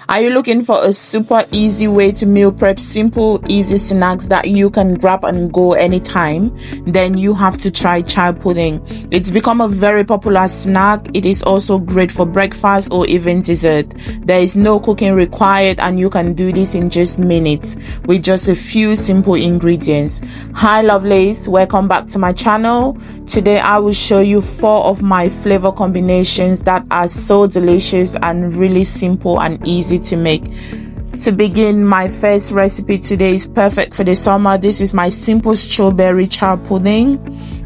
Are you looking for a super easy way to meal prep simple, easy snacks that you can grab and go anytime? Then you have to try chai pudding. It's become a very popular snack. It is also great for breakfast or even dessert. There is no cooking required and you can do this in just minutes with just a few simple ingredients. Hi lovelies, welcome back to my channel. Today I will show you 4 of my flavor combinations that are so delicious and really simple and easy to make. To begin, my first recipe today is perfect for the summer. This is my simple strawberry chai pudding.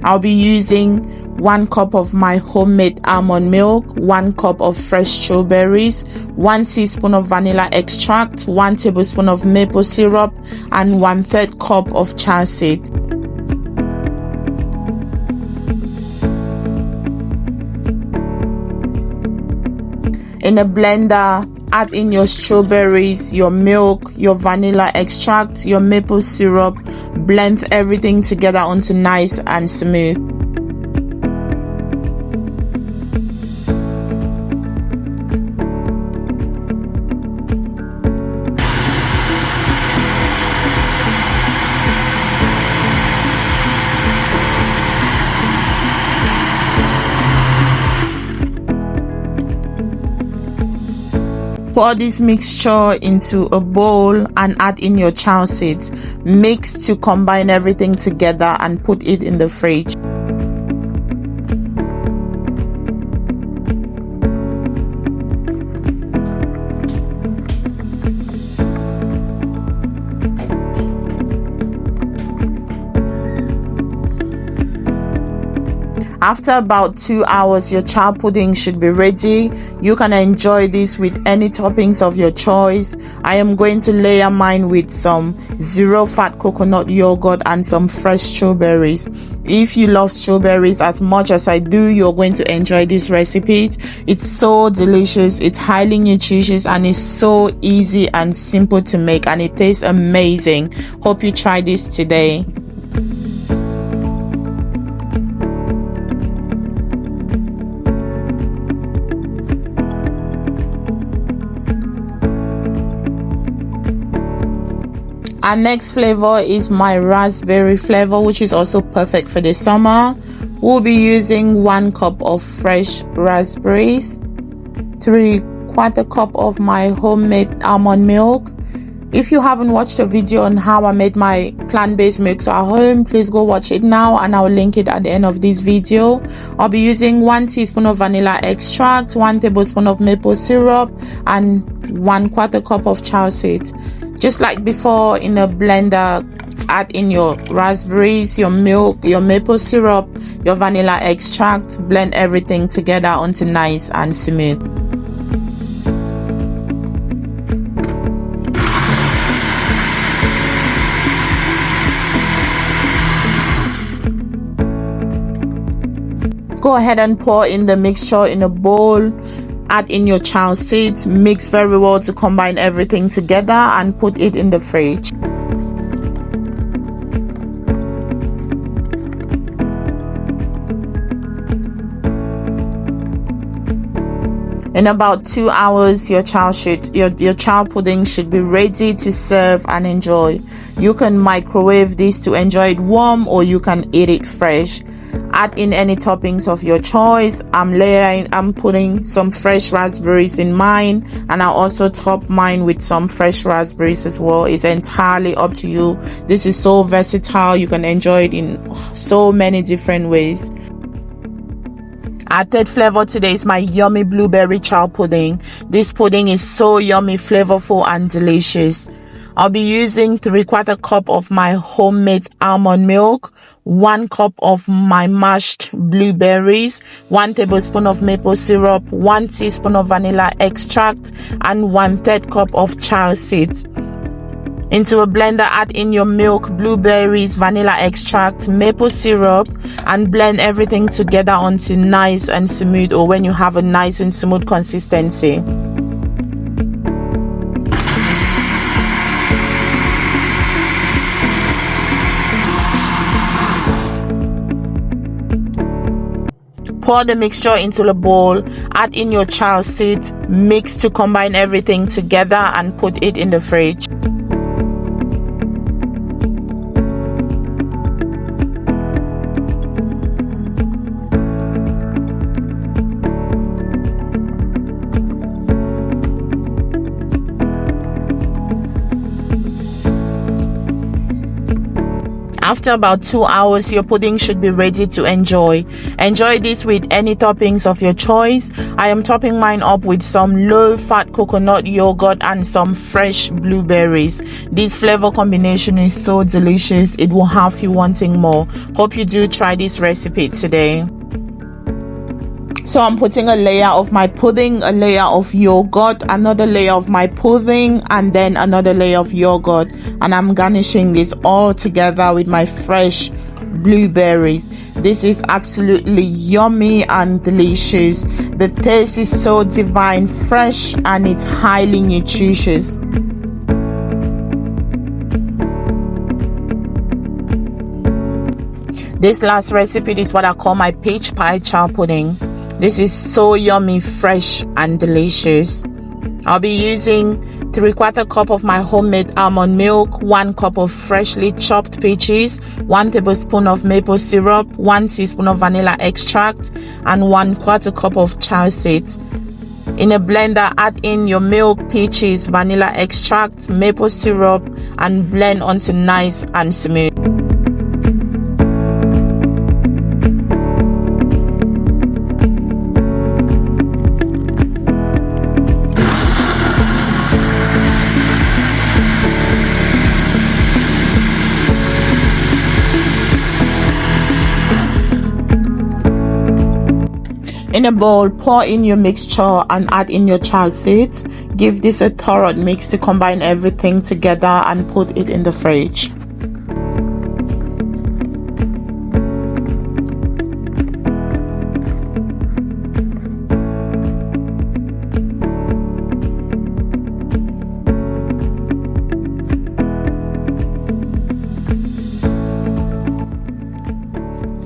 I'll be using 1 cup of my homemade almond milk, 1 cup of fresh strawberries, 1 teaspoon of vanilla extract, 1 tablespoon of maple syrup, and 1/3 cup of chia seeds. In a blender, add in your strawberries, your milk, your vanilla extract, your maple syrup. Blend everything together until nice and smooth. Pour this mixture into a bowl and add in your chia seeds. Mix to combine everything together and put it in the fridge. After about 2 hours, your chai pudding should be ready. You can enjoy this with any toppings of your choice. I am going to layer mine with some zero-fat coconut yogurt and some fresh strawberries. If you love strawberries as much as I do, you're going to enjoy this recipe. It's so delicious, it's highly nutritious, and it's so easy and simple to make, and it tastes amazing. Hope you try this today. Our next flavor is my raspberry flavor, which is also perfect for the summer. We'll be using 1 cup of fresh raspberries, 3/4 cup of my homemade almond milk. If you haven't watched a video on how I made my plant-based milks at home, please go watch it now and I'll link it at the end of this video. I'll be using 1 teaspoon of vanilla extract, 1 tablespoon of maple syrup, and 1/4 cup of chia seeds. Just like before, in a blender, add in your raspberries, your milk, your maple syrup, your vanilla extract. Blend everything together until nice and smooth. Go ahead and pour in the mixture in a bowl. Add in your chia seeds, mix very well to combine everything together, and put it in the fridge. In about 2 hours, your chia pudding should be ready to serve and enjoy. You can microwave this to enjoy it warm, or you can eat it fresh. Add in any toppings of your choice. I'm putting some fresh raspberries in mine, and I'll also top mine with some fresh raspberries as well. It's entirely up to you. This is so versatile. You can enjoy it in so many different ways. Our third flavor today is my yummy blueberry chai pudding. This pudding is so yummy, flavorful, and delicious. I'll be using 3/4 cup of my homemade almond milk, 1 cup of my mashed blueberries, 1 tablespoon of maple syrup, 1 teaspoon of vanilla extract, and 1/3 cup of chia seeds. Into a blender, add in your milk, blueberries, vanilla extract, maple syrup, and blend everything together until nice and smooth, or when you have a nice and smooth consistency. Pour the mixture into the bowl, add in your chia seeds, mix to combine everything together and put it in the fridge. After about 2 hours, your pudding should be ready to enjoy. Enjoy this with any toppings of your choice. I am topping mine up with some low-fat coconut yogurt and some fresh blueberries. This flavor combination is so delicious, it will have you wanting more. Hope you do try this recipe today. So I'm putting a layer of my pudding, a layer of yogurt, another layer of my pudding, and then another layer of yogurt. And I'm garnishing this all together with my fresh blueberries. This is absolutely yummy and delicious. The taste is so divine, fresh, and it's highly nutritious. This last recipe is what I call my peach pie chow pudding. This is so yummy, fresh, and delicious. I'll be using 3/4 cup of my homemade almond milk, 1 cup of freshly chopped peaches, 1 tablespoon of maple syrup, 1 teaspoon of vanilla extract, and 1/4 cup of chia seeds. In a blender, add in your milk, peaches, vanilla extract, maple syrup, and blend until nice and smooth. In a bowl, pour in your mixture and add in your chia seeds. Give this a thorough mix to combine everything together and put it in the fridge.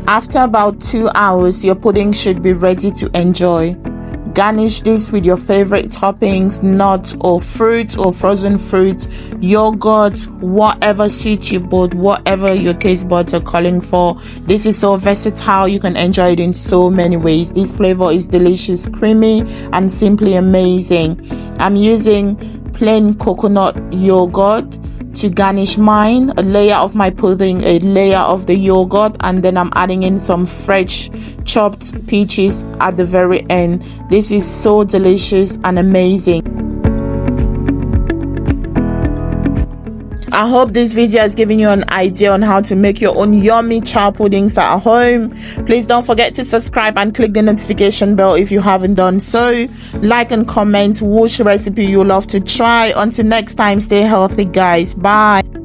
After about 2 hours, your pudding should be ready to enjoy. Garnish this with your favorite toppings, nuts or fruits or frozen fruits, yogurt, whatever suits you both, whatever your taste buds are calling for. This is so versatile, you can enjoy it in so many ways. This flavor is delicious, creamy, and simply amazing. I'm using plain coconut yogurt to garnish mine, a layer of my pudding, a layer of the yogurt, and then I'm adding in some fresh chopped peaches at the very end. This is so delicious and amazing. I hope this video has given you an idea on how to make your own yummy chow puddings at home. Please don't forget to subscribe and click the notification bell if you haven't done so. Like and comment which recipe you love to try. Until next time, stay healthy guys. Bye.